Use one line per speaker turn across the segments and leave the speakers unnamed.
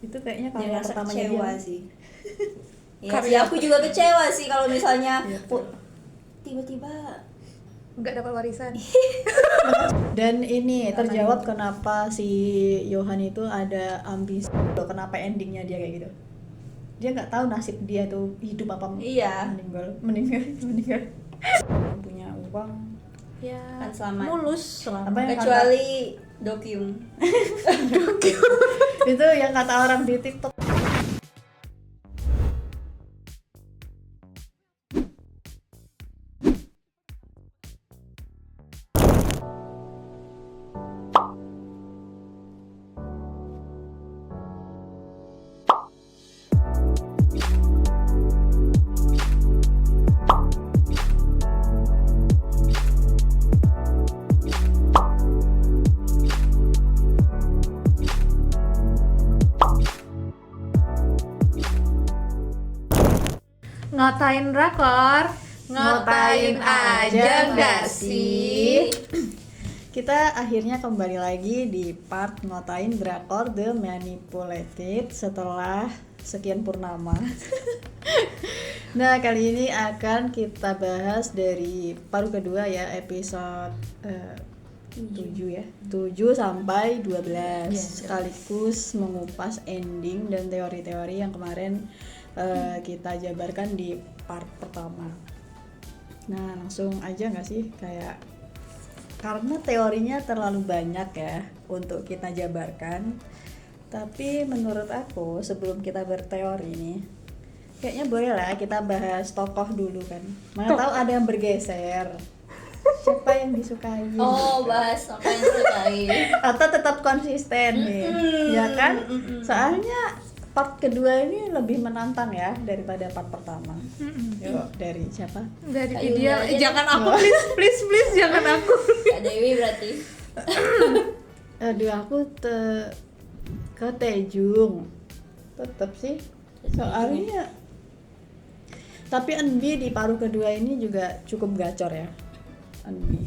Itu kayaknya
Dia
karya
ngerasa
pertamanya
kecewa
dia.
sih. Ya sih, aku juga kecewa sih kalau misalnya tiba-tiba
nggak dapat warisan.
Dan ini
Nggak
terjawab
akan.
kenapa si Johan itu ada ambisi, kenapa endingnya dia kayak gitu. Dia nggak tahu nasib dia tuh hidup apa
Iya.
meninggal. Punya uang
Ya,
Kan selamat.
mulus
apa
selamat.
yang
kecuali Dokyung.
itu yang kata orang di TikTok.
Ngatain drakor, ngatain aja nggak sih?
Kita akhirnya kembali lagi di part ngotain drakor The Manipulated setelah sekian purnama. Nah, kali ini akan kita bahas dari paruh kedua ya, episode 7 ya. 7 sampai 12 sekaligus mengupas ending dan teori-teori yang kemarin kita jabarkan di part pertama. Nah, langsung aja nggak sih, kayak karena teorinya terlalu banyak ya untuk kita jabarkan. Tapi menurut aku sebelum kita berteori nih, kayaknya boleh lah kita bahas tokoh dulu kan. Mana tahu ada yang bergeser. Siapa yang disukai?
Oh, bahas apa yang disukai.
Atau tetap konsisten nih, ya kan? Soalnya part kedua ini lebih menantang ya daripada part pertama. Yuk, dari siapa?
Dari
Ayo,
ideal,
aja
jangan aku please jangan aku.
Kak Dewi berarti.
Aduh, aku ke Taejung tetap sih, soalnya tapi Eunbi di paruh kedua ini juga cukup gacor ya, Eunbi,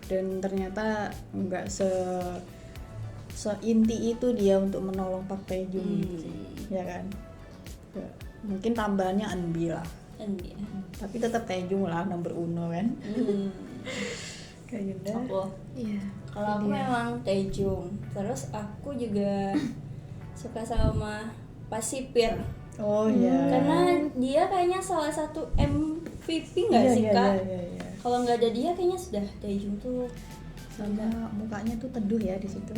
dan ternyata nggak seinti itu dia untuk menolong Park Taejung gitu sih, ya kan. Ya, mungkin tambahannya Eunbi lah,
Iya.
tapi tetap Taejung lah nomor uno kan. Kayak gitu.
Aku.
Iya.
Kalau aku memang Taejung. Terus aku juga suka sama Pasipir.
Oh iya.
Karena dia kayaknya salah satu MVP nggak
Iya,
sih
iya,
Kak?
iya.
Kalau nggak ada dia kayaknya sudah Taejung tuh.
Sama mukanya tuh teduh ya di situ.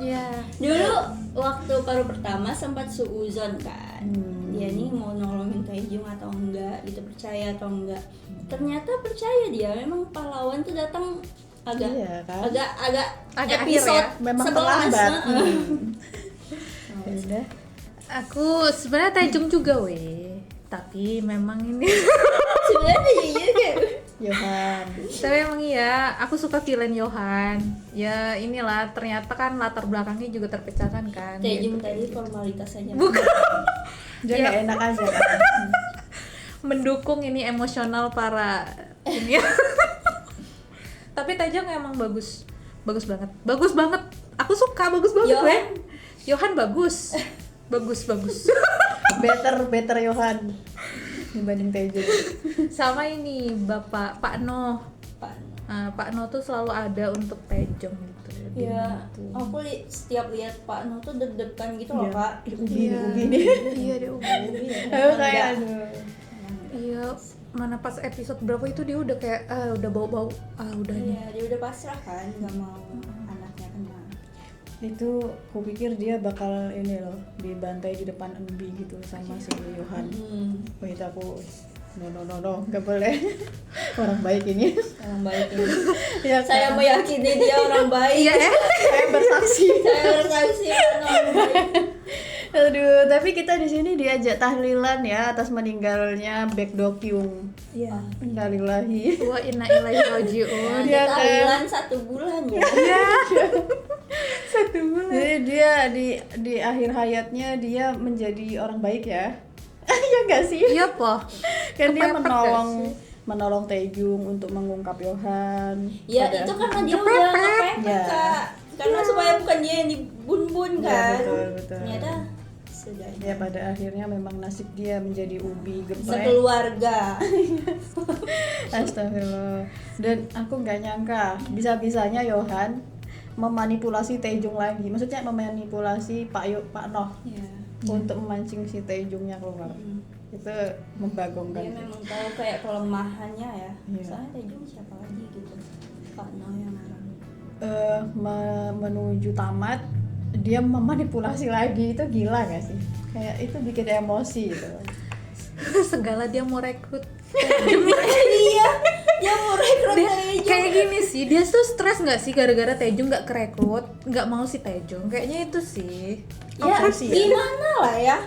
Iya.
Dulu waktu paruh pertama sempat suuzon kan. Dia nih mau nolongin Taejung atau enggak gitu, percaya atau enggak. Ternyata percaya dia, memang pahlawan tuh datang agak
Iya, kan?
agak
Agak
episode
akhir ya?
Memang
11.
terlambat.
Heeh.
Ya udah.
Aku sebenarnya Taejung juga weh, tapi memang ini
Sebenarnya iya kan.
Johan.
tapi emang iya, aku suka villain Johan. Ya inilah, ternyata kan latar belakangnya juga terpecahkan kan.
Taejung
gitu.
tadi formalitas saja.
Bukan.
Dia
Ya.
nggak enak aja kan.
Mendukung ini emosional para ini. Tapi Taejung emang bagus banget. Aku suka, bagus banget
Johan.
weh. Johan bagus. bagus.
Better Johan dibanding Taejung.
Sama ini Bapak Pak Noh.
Pak.
Pak Noh tuh selalu ada untuk Taejung gitu.
Ya, aku setiap lihat Pak Noh tuh deg-degan gitu loh
Iya.
Kak.
Ubi nih.
Iya dia
Ubi ya.
Aduh, kayak
Enggak.
aduh.
Iya, mana pas episode berapa itu dia udah kayak udah bau-bau udah nih.
Iya, dia udah pasrah kan, nggak mau anaknya kena.
Itu kupikir dia bakal ini loh, dibantai di depan Eunbi gitu sama si Johan. Wah, itu aku no, nggak boleh. Orang baik ini.
Orang baik ini.
Ya,
Saya
kan?
meyakini dia orang baik.
Iya
Saya bersaksi.
Saya bersaksi karena orang baik.
Aduh, tapi kita di sini diajak tahlilan ya atas meninggalnya Baek Dokyung.
Iya.
Innalillahi.
Wa inna ilaihi raji'un.
Dia
Kita
kan.
tahlilan 1 bulan ya.
Iya. 1 bulan.
Jadi dia di akhir hayatnya dia menjadi orang baik ya. Ya enggak sih?
Iya po.
Kan dia
Kepepet gak sih?
menolong Taejung untuk mengungkap Johan.
Ya
Pada-
itu karena dia
Kepepet.
udah ngepepet
Ya.
Kak. Karena supaya bukan dia yang dibun-bun
Ya,
kan.
betul.
Ternyata sudah
Ya pada akhirnya memang nasib dia menjadi ubi geprek.
sekeluarga.
Astagfirullah. Dan aku nggak nyangka bisa-bisanya Yohan memanipulasi Taejung lagi. Maksudnya memanipulasi Pak Noh
Ya.
untuk memancing si Taejungnya keluar. Itu membagongkan.
Dia memang tahu kayak kelemahannya ya.
Iya.
Soalnya Taejung siapa lagi gitu. Pak Noh yang orang.
Menuju tamat dia memanipulasi lagi, itu gila gak sih? Kayak itu bikin emosi gitu.
Segala dia mau rekrut.
Iya, dia mau rekrut
Dia
Taejung.
kayak gini sih, dia tuh stres nggak sih gara-gara Taejung nggak kerekrut, nggak mau si Taejung, kayaknya itu sih.
Ya
Obsesi ya?
gimana lah ya.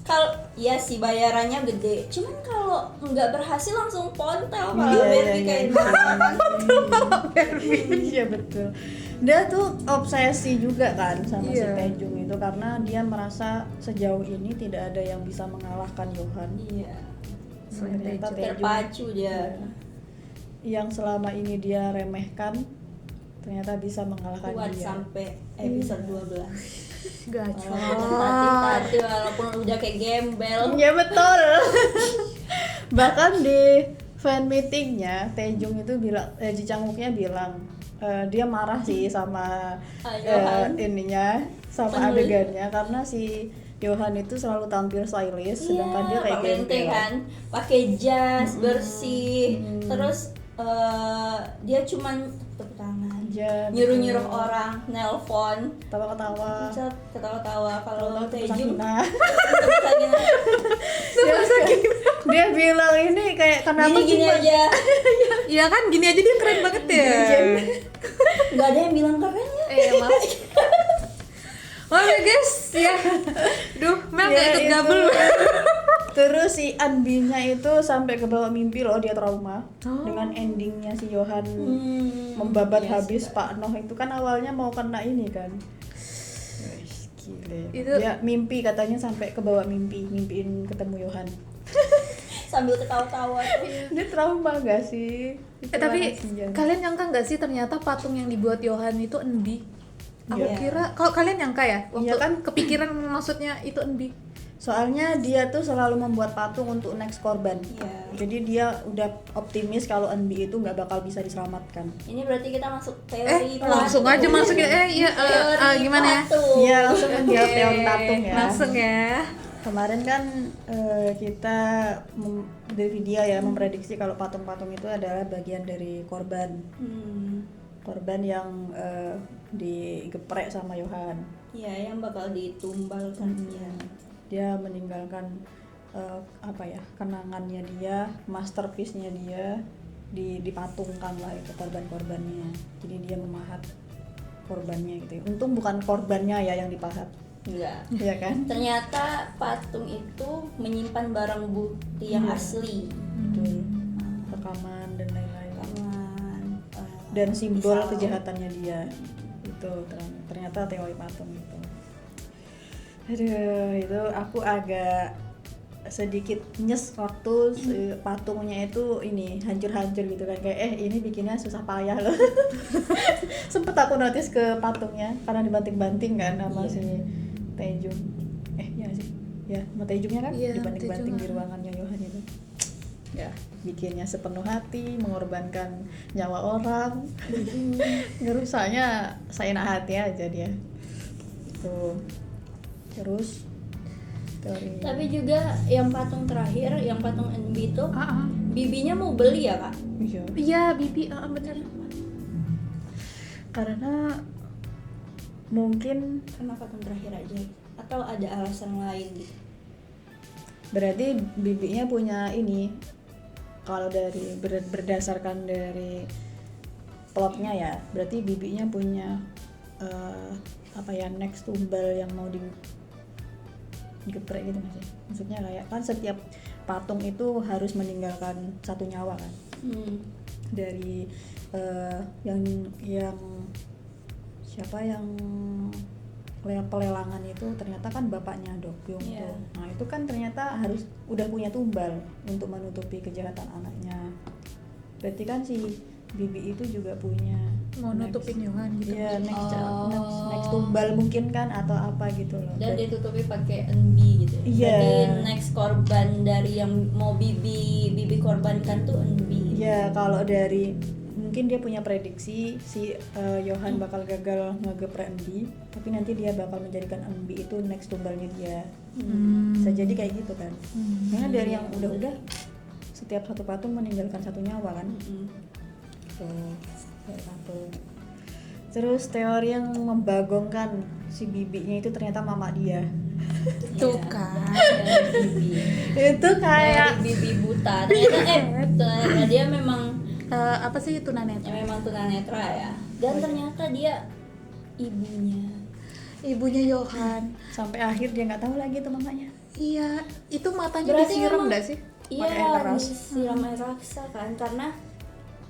Kalau ya sih bayarannya gede, cuman kalau nggak berhasil langsung pontel kalau Berbi kayak
Iya betul. Dia tuh obsesi juga kan sama si
Iya.
Taejung itu karena dia merasa sejauh ini tidak ada yang bisa mengalahkan Yohan.
iya,
Selain
Ternyata
Taejung.
terpacu dia.
Yang selama ini dia remehkan ternyata bisa mengalahkan
Kuat
dia.
sampai episode 12.
Gacor.
Tadi walaupun udah kayak gembel.
Iya betul. Bahkan di fan meetingnya Taejung itu bilang, Ji Chang-wooknya bilang dia marah sih sama
Yohan.
ininya, sama
Penulis.
adegannya karena si Yohan itu selalu tampil stylish, sedangkan dia kayak
Pak Bente
gembel.
kan, pakai jas bersih, terus dia cuman tepuk tangan,
Aja,
nyuruh-nyuruh orang, nelpon,
ketawa-ketawa.
Set, ketawa-tawa. Kalau Taejung
Nah,
misalnya
dia bilang ini kayak kenapa
gini-gini
cuma
aja,
Iya kan, gini aja dia keren banget ya.
nggak ada yang bilang keren ya.
Maaf. Maaf ya guys, ya. Duh, Mel
Ya,
nggak ikut
itu.
gabel.
Terus si Anbi-nya itu sampai ke bawah mimpi loh, dia trauma
Oh.
dengan endingnya si Yohan membabat
Iya,
habis
sudah.
Pak Noh itu kan awalnya mau kena ini kan. Wih, gile.
Itu-
Dia mimpi katanya sampai ke bawah mimpiin ketemu Yohan.
Sambil ketawa-tawa tuh.
Dia trauma gak sih? Itu
Tapi
kasihan.
kalian nyangka nggak sih ternyata patung yang dibuat Yohan itu Enbi? Aku
Iya.
kira, kalau kalian nyangka ya, waktu
Iya kan?
kepikiran maksudnya itu Enbi.
Soalnya dia tuh selalu membuat patung untuk next korban.
Iya.
Jadi dia udah optimis kalau Anbi itu nggak bakal bisa diselamatkan.
Ini berarti kita masuk teori
Langsung
patung.
aja masuk ya.
Teori
Gimana ya?
patung.
Iya, langsung menjawab teori patung ya.
Langsung ya.
Kemarin kan kita dari video ya memprediksi kalau patung-patung itu adalah bagian dari korban korban yang digeprek sama Yohan.
Iya, yang bakal ditumbalkan ya.
Dia meninggalkan kenangannya dia, masterpiece-nya dia dipatungkan lah itu korban-korbannya. Jadi dia memahat korbannya gitu. Untung bukan korbannya ya yang dipahat.
Enggak.
Iya kan?
Ternyata patung itu menyimpan barang bukti yang
Iya.
asli.
Betul. Rekaman dan lain-lain.
Rekaman,
Dan simbol
pisau.
kejahatannya dia itu ternyata teori patung itu. Aduh, itu aku agak sedikit nyes waktu patungnya itu ini hancur-hancur gitu kan, kayak ini bikinnya susah payah loh. Sempet aku notice ke patungnya karena dibanting-banting kan sama
Iya.
si Taejung. Ya sih, ya sama Taejungnya kan
Iya,
dibanting-banting di
Taejung.
ruangannya Yohan itu. Ya, bikinnya sepenuh hati, mengorbankan nyawa orang. Ngerusaknya seenak hati aja dia. Tuh. Terus teori.
Tapi juga yang patung terakhir, yang patung Enbi itu bibinya mau beli ya kak?
Iya.
Iya, Bibi, bener.
Karena mungkin
Karena patung terakhir aja. Atau ada alasan lain gitu?
berarti bibinya punya ini, kalau dari berdasarkan dari plotnya ya, berarti bibinya punya next tumbal yang mau digeprek gitu nggak sih? Maksudnya kayak kan setiap patung itu harus meninggalkan satu nyawa kan, dari yang siapa yang pelelangan itu ternyata kan bapaknya Dokyung
Iya.
tuh. Nah itu kan ternyata harus udah punya tumbal untuk menutupi kejahatan anaknya. Berarti kan si Bibi itu juga punya
mau nutupin Yohan gitu.
Iya, next,
Oh.
next tumbal mungkin kan atau apa gitu loh.
Dan ditutupi pakai enbi gitu.
Iya.
Jadi next korban dari yang mau bibi korbankan tuh enbi.
Iya, kalau dari mungkin dia punya prediksi si Yohan bakal gagal ngegeprek Embi, tapi nanti dia bakal menjadikan Embi itu next tumbalnya dia. Bisa jadi kayak gitu kan. Karena dari yang udah-udah setiap satu patung meninggalkan satu nyawa kan. Tuh, kayak satu. Terus teori yang membagongkan si bibinya itu ternyata mama dia.
Tuh kan.
Bibi.
Itu kayak
Dari bibi buta. Ternyata dia memang
Apa sih tunanetra?
memang tunanetra ya. Dan ternyata dia ibunya.
Ibunya Yohan.
sampai akhir dia nggak tahu lagi tuh mamanya.
Iya, itu matanya
Berarti
disiram
memang-
nggak sih?
Iya,
Pakai air keras.
disiram air raksa kan karena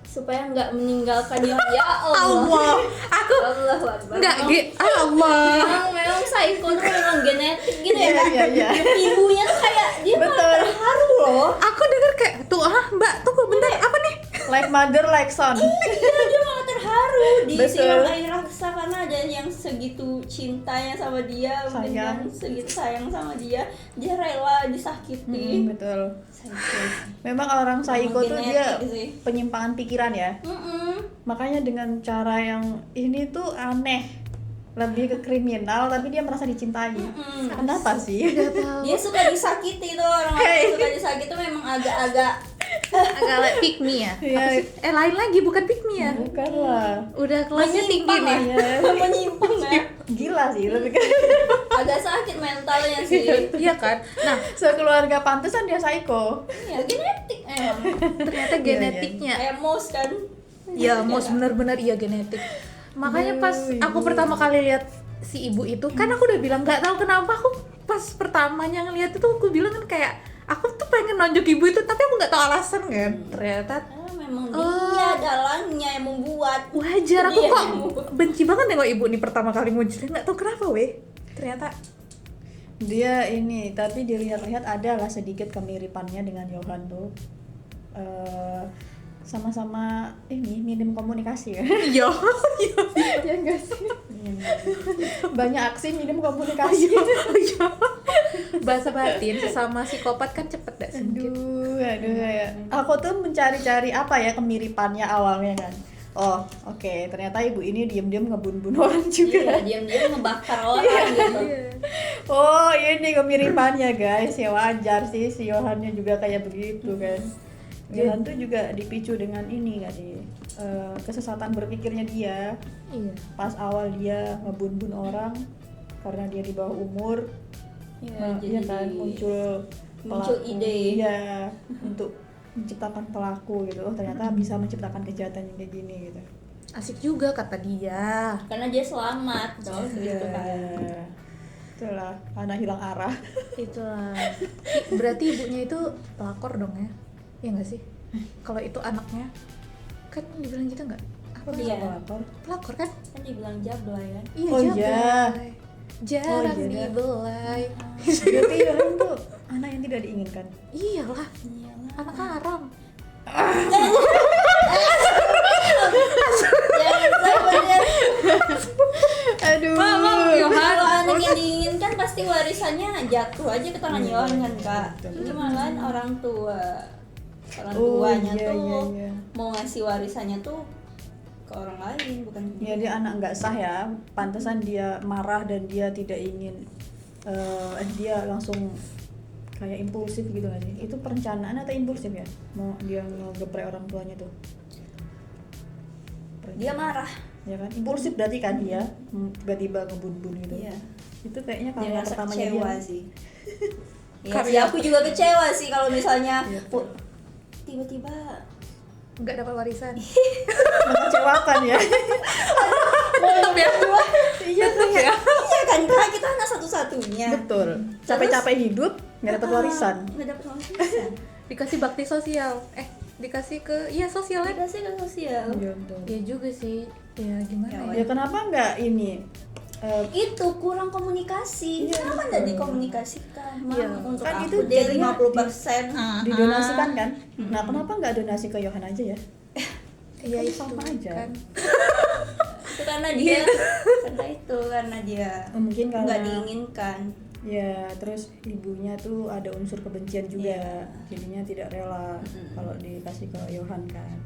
supaya nggak meninggalkan dia. Ya Allah.
Aku
Allah Akbar.
nggak
Memang-
Allah.
memang psycho tuh memang genetik gitu ya.
Iya, iya.
Ibunya tuh kayak dia malah
Betul.
terharu loh.
Aku denger kayak tuh Mbak tunggu bentar apa nih?
Like mother like son.
Iya, dia malah terharu disiram
Betul.
air raksa karena ada yang segitu cintanya sama dia, mungkin
Sayang.
kan segitu sayang sama dia rela disakiti.
Betul.
Psycho.
Memang orang psycho
Memang
tuh
genetik
dia
sih.
penyimpangan pikiran ya. Makanya dengan cara yang ini tuh aneh, lebih ke kriminal tapi dia merasa dicintai. Kenapa sih?
Dia suka disakiti tuh orang-orang yang suka disakiti tuh memang agak-agak
Agak like pick me ya.
Iya.
Apa sih? Lain lagi bukan pick me ya.
Bukan lah.
Udah kelasnya tinggi
menyimpang
nih.
ya. Menyimpang ya.
Gila sih lebih ke
Agak sakit mentalnya sih.
Iya kan? Nah,
sekeluarga pantesan dia psycho.
Ya genetik emang.
ternyata
Iya,
genetiknya.
Kayak mouse kan.
Ya, mos benar-benar iya genetik. Makanya pas aku pertama kali lihat si ibu itu, kan aku udah bilang nggak tahu kenapa aku pas pertamanya ngeliat itu aku bilang kan kayak aku tuh pengen nonjok ibu itu tapi aku nggak tahu alasan kan. Ternyata
Memang dia dalangnya yang membuat.
wajar aku
Iya,
kok
yang membuat.
benci banget nengok ibu nih pertama kali muncul nggak tahu kenapa weh. Ternyata
Dia ini tapi dilihat-lihat ada lah sedikit kemiripannya dengan Yohan tuh. Sama-sama ini minim komunikasi ya.
iya.
Ya enggak sih? Banyak aksi minim komunikasi.
Iya. Bahasa batin sesama psikopat kan cepet dah sungkit.
Aduh ya. Aku tuh mencari-cari apa ya kemiripannya awalnya kan. Oh, oke. Ternyata ibu ini diam-diam ngebun-bun orang
Iya,
juga.
diam-diam ngebakar orang gitu.
Oh, ini kemiripannya guys. Ya wajar sih si Yohannya juga kayak begitu kan. Yohan tuh juga dipicu dengan ini nggak sih? Kesesatan berpikirnya dia.
Iya.
Pas awal dia ngebun-bun orang karena dia di bawah umur.
Iya,
Iya kan muncul pelaku.
ide.
Iya, untuk menciptakan pelaku gitu. Oh, ternyata bisa menciptakan kejahatan yang kayak gini gitu.
Asik juga kata dia.
Karena dia selamat dong
Iya.
gitu kan.
Itulah, anak hilang arah.
Itulah. Berarti ibunya itu pelakor dong ya? Iya nggak sih? Kalau itu anaknya kan dibilang gitu nggak? Apa
Iya.
Pelakor.
pelakor kan?
Kan dibilang jablay kan.
Iya.
Oh,
jablay.
iya.
Jarang
Oh, iya.
dibelai.
Berarti Yohan tuh anak yang tidak diinginkan.
Iyalah,
Iyalah.
anak haram.
Jangan sampai dia.
Aduh.
Kalau anak yang diinginkan pasti warisannya jatuh aja ke tangan Yohan kan kak. Ini malahan orang tua. Orang
Oh,
tuanya
iya,
tuh
iya.
mau ngasih warisannya tuh ke orang lain bukan ke
Ya dia anak nggak sah ya. Pantesan dia marah dan dia tidak ingin dia langsung kayak impulsif gitu nggak sih? Itu perencanaan atau impulsif ya? Mau dia ngegeprek orang tuanya tuh?
dia marah.
Ya kan? Impulsif berarti kan dia tiba-tiba ngebun-bun gitu.
Iya.
Itu kayaknya
Dia
kalau
ngerasa
pertamanya
kecewa
dia
sih. Iya sih, aku juga kecewa sih kalau misalnya
Iya.
tiba-tiba
Nggak dapat warisan.
mengecewakan ya.
Tetap ya.
Iya tuh ya.
iya kan kak, kita anak satu-satunya.
Betul. Capek-capek hidup nggak dapat warisan.
Nggak dapat warisan.
Dikasih bakti sosial. Dikasih ke sosial ya.
Dikasih ke sosial.
Iya betul.
Ya juga sih. Ya gimana
Ya kenapa nggak ini?
Itu kurang komunikasi.
Iya,
Kenapa
betul.
nggak dikomunikasikan? Mam,
Iya.
untuk
Kan
aku
itu
deh
jadinya
50%.
Didonasikan kan? Nah kenapa nggak donasi ke Yohan aja ya?
Iya
Kan
itu
sama aja.
kan.
Itu karena dia karena dia
Mungkin
nggak
karena
diinginkan.
ya, terus ibunya tuh ada unsur kebencian juga, jadinya tidak rela kalau dikasih ke Johan kan.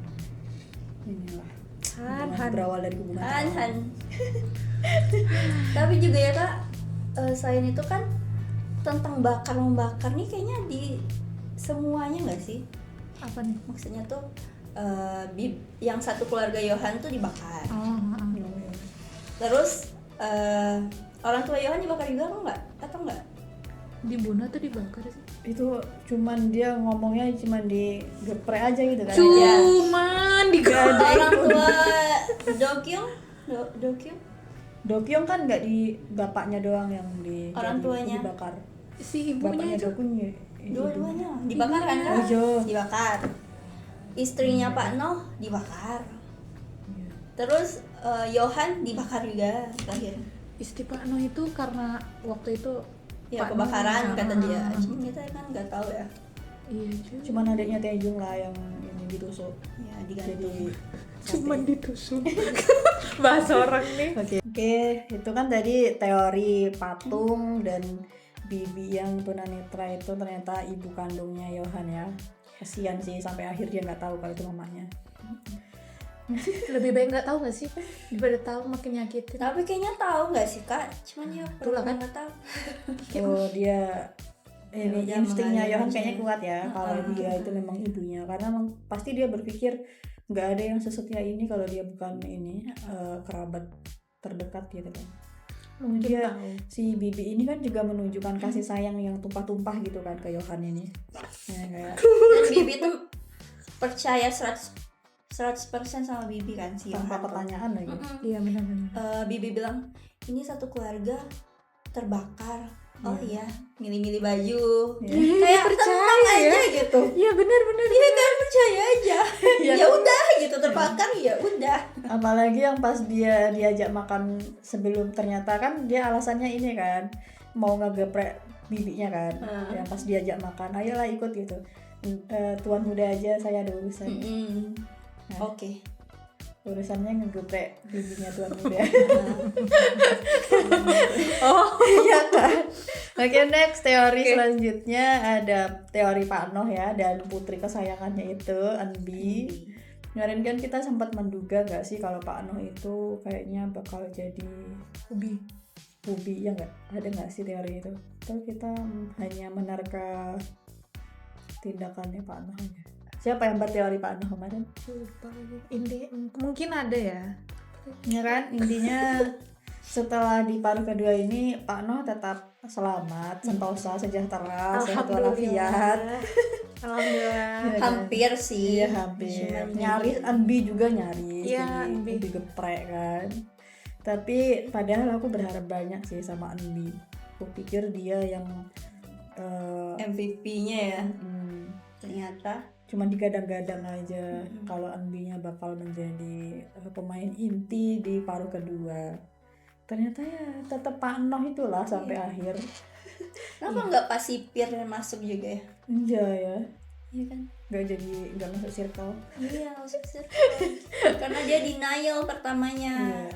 Inilah hubungan berawal dari hubungan
Han.
trauma.
Tapi juga ya Kak, selain itu kan tentang bakar-membakar nih kayaknya di semuanya nggak sih?
Apa nih?
Maksudnya tuh yang satu keluarga Johan tuh dibakar. Terus orang tua Johan dibakar juga atau enggak?
Dibunuh atau dibakar sih?
Itu cuman dia ngomongnya cuman digeprek aja gitu kan.
Cuman
Orang tua Dokyung
Dokyung kan nggak di bapaknya doang yang
Orang tuanya.
dibakar.
si
Bapaknya
ibunya itu
Dokyung
dua-duanya dibakar kan?
Oh, iya.
Dibakar. Istrinya Pak Noh dibakar. Terus Johan dibakar juga terakhir.
istri Pak Noh itu karena waktu itu
Ya
Pak
kebakaran
Noh-
kata dia.
Ah,
Jadi kita kan nggak tahu ya.
iya juga.
Cuman adiknya Taejung lah yang ini ditusuk.
Ya
Jadi
digantung.
Cuman ditusuk. Bahasa orang nih.
Oke, itu kan tadi teori patung dan Bibi yang tunanetra itu ternyata ibu kandungnya Johan ya. Kasian sih sampai akhir dia nggak tahu kalau itu mamanya.
Lebih baik nggak tahu nggak sih daripada tahu makin nyakitin.
Tapi kayaknya tahu nggak sih Kak? Cuman ya
Itulah kan.
nggak tahu.
Oh dia ini
Dia
instingnya
mengalir
Johan
aja.
kayaknya kuat ya kalau dia itu memang ibunya, karena memang pasti dia berpikir nggak ada yang sesetia ini kalau dia bukan ini kerabat terdekat gitu kan.
Mungkin
Dia
tahu.
si Bibi ini kan juga menunjukkan kasih sayang yang tumpah-tumpah gitu kan ke Johan ini. Ya, kayak
Dan Bibi tuh percaya 100% sama Bibi kan si
tanpa
Johan.
pertanyaan lagi.
Iya benar-benar.
Bibi bilang ini satu keluarga terbakar. Oh iya, milih-milih baju.
Iya.
Kayak
percaya
tenang
ya.
aja gitu.
Iya benar-benar.
Iya kan percaya aja.
Iya.
Ya udah gitu terbakar ya udah.
Apalagi yang pas dia diajak makan sebelum, ternyata kan dia alasannya ini kan mau ngegeprek bibinya kan. Yang pas diajak makan, ayolah ikut gitu. Tuan muda aja, saya ada urusan. Nah.
Oke.
Urusannya ngegeprek bibinya tuan muda.
Oh,
Iya kan. Oke, next teori selanjutnya ada teori Pak Noh ya, dan putri kesayangannya itu Eunbi. Kemarin kan kita sempat menduga gak sih kalau Pak Noh itu kayaknya bakal jadi Ubi ya nggak? Ada nggak sih teori itu? Atau kita hanya menerka tindakannya Pak Noh aja? Siapa yang berteori Pak Noh kemarin?
lupa lagi. Mungkin ada ya.
Ya kan, intinya setelah di paruh kedua ini Pak Noh tetap selamat, sentosa, sejahtera, sehat walafiat.
Alhamdulillah.
Ya kan?
Hampir sih.
Iya hampir.
Cuman
Nyaris Eunbi juga nyaris.
Iya,
jadi
Eunbi.
digeprek kan. Tapi padahal aku berharap banyak sih sama Eunbi. Aku pikir dia yang
MVP-nya ya. Ternyata
cuma digadang-gadang aja kalau Eunbi-nya bakal menjadi pemain inti di paruh kedua. Ternyata ya tetap Pak Noh itulah sampai akhir.
kenapa nggak pas sipir masuk juga ya?
Iya ya,
Iya kan?
nggak masuk circle.
Iya, masuk circle. Karena dia denial pertamanya.
Iya.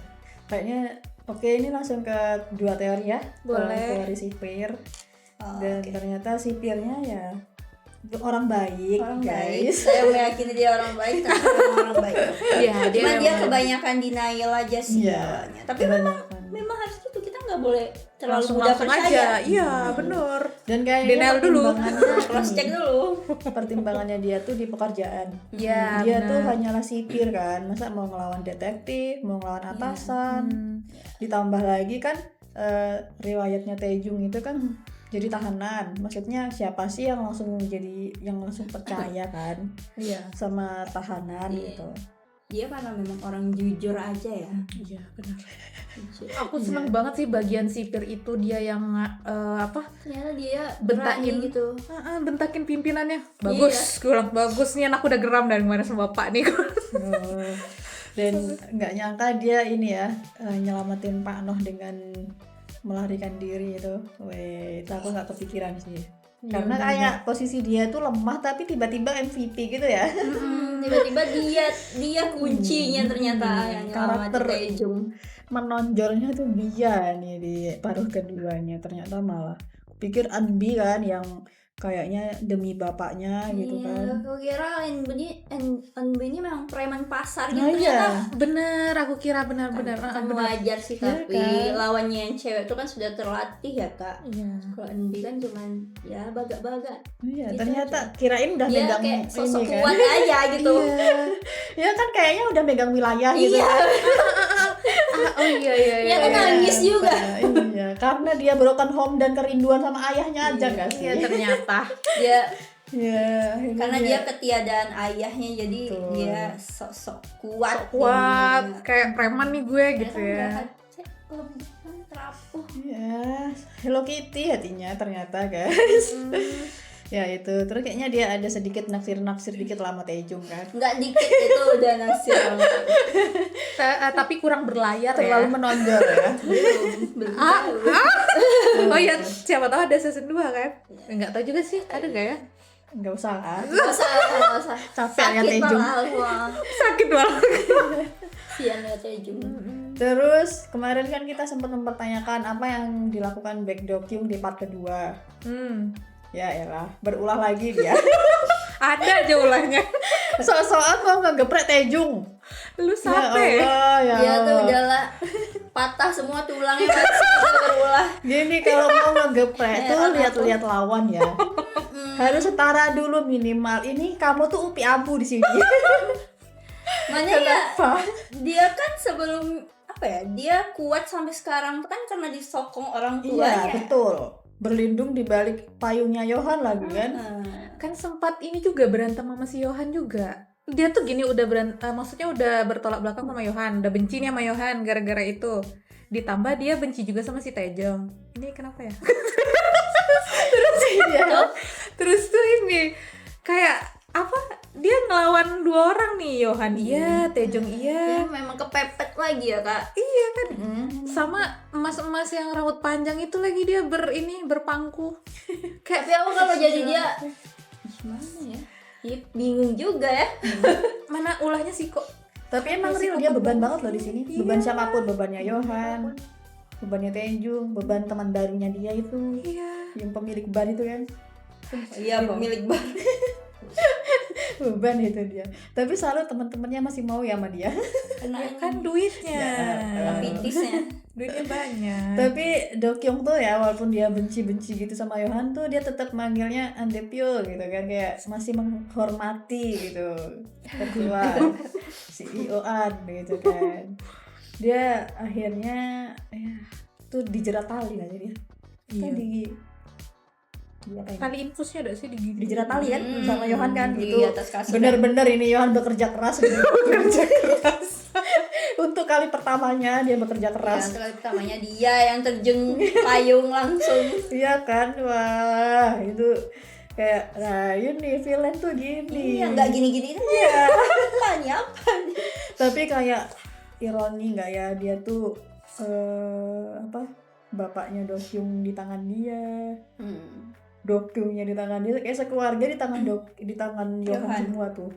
Kayaknya oke, ini langsung ke dua teori ya.
Boleh.
Kalau teori sipir.
Oh,
Dan
oke.
ternyata sipirnya ya orang baik,
Orang baik.
guys.
Saya meyakini dia orang baik, tapi memang orang baik.
Iya,
Cuma dia
memang-
kebanyakan denial aja sih.
Iya.
awalnya. Tapi
Kebanyakan.
memang harus gitu, kita nggak boleh terlalu
langsung
mudah
langsung
percaya.
aja. Iya, benar.
Dan kayaknya
Denial dulu.
Cross check dulu.
Pertimbangannya dia tuh di pekerjaan.
Iya,
Dia
benar.
tuh hanyalah sipir kan, masa mau ngelawan detektif, mau ngelawan atasan. Ditambah lagi kan riwayatnya Taejung itu kan jadi tahanan. Maksudnya siapa sih yang langsung percaya kan
Iya.
sama tahanan
Iya.
gitu.
Dia karena memang orang jujur aja ya.
Iya, benar.
Jujur.
Aku seneng banget sih bagian sipir itu, dia yang
Ternyata dia
Bentakin.
berani gitu.
bentakin pimpinannya. Bagus, kurang bagus nih, anak udah geram dari kemarin sama bapak nih.
Oh. Dan nggak nyangka dia ini ya nyelamatin Pak Noh dengan melarikan diri itu. Weh, itu aku nggak kepikiran sih. Karena kayak posisi dia tuh lemah tapi tiba-tiba MVP gitu ya.
Tiba-tiba dia kuncinya ternyata yang nyelamatin
Karakter
Taejung.
menonjolnya tuh dia nih di paruh keduanya, ternyata malah pikir Anbi kan yang kayaknya demi bapaknya gitu kan.
Aku kira Enbi ini memang preman pasar
Nah,
gitu,
iya.
ternyata
Bener, aku kira benar-benar.
kan wajar sih,
Iya
tapi
kan?
lawannya yang cewek itu kan sudah terlatih ya kak.
Iya.
Kalau Enbi kan cuman ya bagak-bagak,
Iya,
Gitu
ternyata kirain udah
dia
megang
kayak sosok
ini kan.
kuat aja gitu.
Iya. Ya kan kayaknya udah megang wilayah gitu.
Iya,
Oh iya iya
dia kan nangis juga.
Iya, karena dia broken home dan kerinduan sama ayahnya aja nggak sih?
Iya ternyata.
Dia
Iya, akhirnya
karena dia ketiadaan ayahnya, jadi
Betul.
dia sosok kuat.
Kuat, kayak preman nih gue gitu ya.
Kan terapuh.
Iya, Hello Kitty hatinya ternyata guys. Ya itu, terus kayaknya dia ada sedikit naksir dikit lah sama Taejung kan.
Nggak dikit itu udah naksir banget.
Tapi kurang berlayar
Terlalu
ya.
menonjol ya.
Belum
Oh iya, siapa tahu ada season 2 kan? Enggak tahu juga sih, ada enggak ya?
Nggak usah lah.
nggak usah
Capek ya
sakit
Taejung.
malah wah.
Sakit banget.
Sian ya Taejung.
Terus kemarin kan kita sempat mempertanyakan apa yang dilakukan Baek Do-kyung di part kedua. Ya elah, berulah lagi dia.
Ada aja ulahnya.
Sok-sokan mau ngegeprek Taejung.
Lu
Ya
sampai.
Allah, ya
Dia tuh
Allah.
udahlah patah semua tulangnya, masih berulah.
Gini kalau mau ngegeprek
Ya,
tuh
apa?
lihat-lihat lawan ya. Harus setara dulu minimal. Ini kamu tuh upi abu di sini.
Makanya ya
Kenapa?
dia kan sebelum apa ya, dia kuat sampai sekarang tuh kan karena disokong orang
Iya,
tuanya.
betul. Berlindung di balik payungnya Yohan lagi kan.
Kan sempat ini juga berantem sama si Yohan juga. Dia tuh gini udah maksudnya udah bertolak belakang sama Yohan, udah benci nih sama Yohan gara-gara itu. Ditambah dia benci juga sama si Taejong. Ini kenapa ya?
Iya.
Terus tuh ini kayak apa? Dia ngelawan 2 orang nih, Yohan iya, Taejong
Dia
iya.
memang kepepet lagi ya kak.
Iya kan. Sama emas-emas yang rambut panjang itu lagi dia berpangku. Kayak
Tapi aku kalau jadi dia gimana ya? Ya bingung juga ya.
mana ulahnya sih kok.
Tapi emang real dia beban banget loh di sini. Beban siapapun, bebannya Yohan, bebannya Taejong, beban teman barunya dia itu,
Iya.
yang pemilik bar itu kan.
Iya, pemilik bar.
Beban itu dia. Tapi selalu teman-temannya masih mau ya sama dia.
Kena
Ya kan duitnya.
pitisnya.
Duitnya banyak.
Tapi Do-kyung tuh ya walaupun dia benci-benci gitu sama Yohan tuh dia tetap manggilnya Andepyo gitu kan, kayak masih menghormati gitu ketua CEO An gitu kan. Dia akhirnya ya tuh dijerat tali aja dia. Kan di apa ini?
Kali infusnya ada sih digigit.
Dijerat tali kan sama Yohan kan
Di
gitu.
atas kasur.
Bener-bener ini Yohan bekerja keras gitu. Bekerja keras. Untuk kali pertamanya dia bekerja
Ya,
keras.
kali pertamanya dia yang terjun payung langsung.
Iya kan, wah itu kayak nah ini villain tuh gini.
Iya, nggak gini-gini.
Iya.
Apa nih?
Tapi kayak ironi nggak ya dia tuh apa bapaknya Do-kyung di tangan dia, Do-kyungnya di tangan dia, kayak sekeluarga di tangan di tangan Yohan
Yohan.
semua tuh.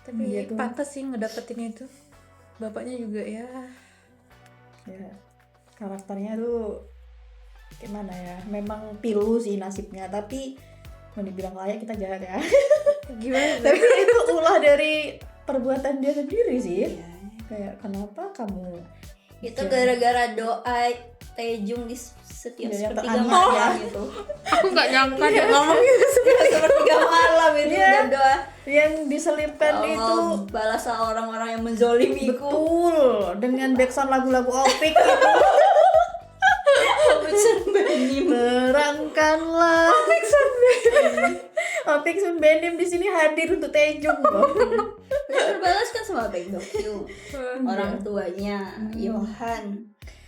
Tapi
Iya tuh.
pantas sih ngedapetin itu. Bapaknya juga ya.
Ya karakternya tuh gimana ya, memang pilu sih nasibnya, tapi mau dibilang layak kita jahat ya.
Gimana?
Tapi itu ulah dari perbuatan dia sendiri sih.
Iya.
Kayak kenapa kamu
Itu gara-gara doa Taejung di setiap
Iya, yang
sepertiga
terakhir
malam
ya.
gitu.
Aku nggak nyangka dia ngomong gitu.
Sepertiga malam itu
Iya.
dia doa.
yang diselipkan
Ya
itu
Allah, balaslah orang-orang yang menzolimiku.
betul dengan backsound lagu-lagu Opik itu. Terangkanlah Opik Sunbenim di sini hadir untuk Taejung loh.
Terbalaskan sama Baek Do-kyung, orang tuanya Yohan,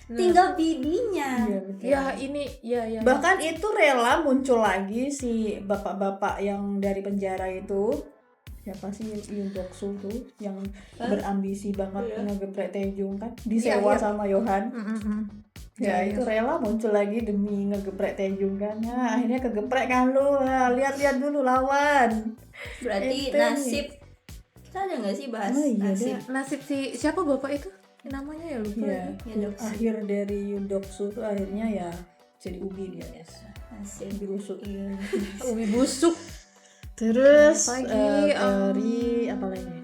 tinggal bibinya.
Iya, betul.
Ya ini ya.
Bahkan itu rela muncul lagi si bapak-bapak yang dari penjara itu, siapa sih Yoon Bok-soo tuh yang berambisi banget ngegeprek Taejung kan, disewa
Iya.
sama Yohan. Ya itu rela muncul lagi demi ngegeprek Taejung kan. Ya, akhirnya kegeprek kan lu. Nah, lihat-lihat dulu lawan.
Berarti
Ente
nasib kita ada nggak sih bahas
Oh, iya,
nasib?
Nasib si siapa bapak itu? Namanya ya lupa.
Iya,
Yudoksu.
akhir dari Yudoksu tuh akhirnya ya jadi ubi dia.
Nasib
Ubi busuk.
Ubi busuk.
Terus
Lagi,
teori apa lagi?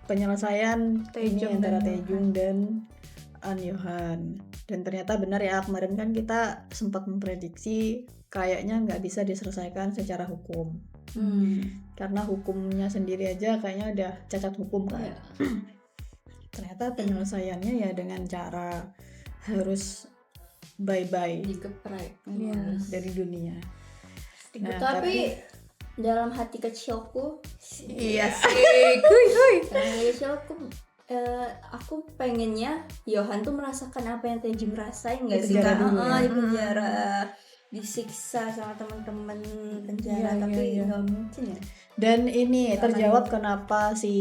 Penyelesaian ini
Taejung
antara
dan
Taejung dan An Yohan. Dan ternyata benar ya, kemarin kan kita sempat memprediksi kayaknya nggak bisa diselesaikan secara hukum. Karena hukumnya sendiri aja kayaknya udah cacat hukum kan.
Iya.
Ternyata penyelesaiannya ya dengan cara harus bye-bye
Digeprek.
Iya.
dari dunia. Nah,
Tapi dalam hati kecilku,
Iya sih. Kuy.
dalam hati kecilku, aku pengennya Yohan tuh merasakan apa yang Taejung rasain nggak
Di
sih
penjara
Kak?
dulu ya?
Di penjara, disiksa sama teman-teman penjara,
Iya,
tapi
iya.
nggak mungkin ya.
Dan ini
Nggak
terjawab kenapa si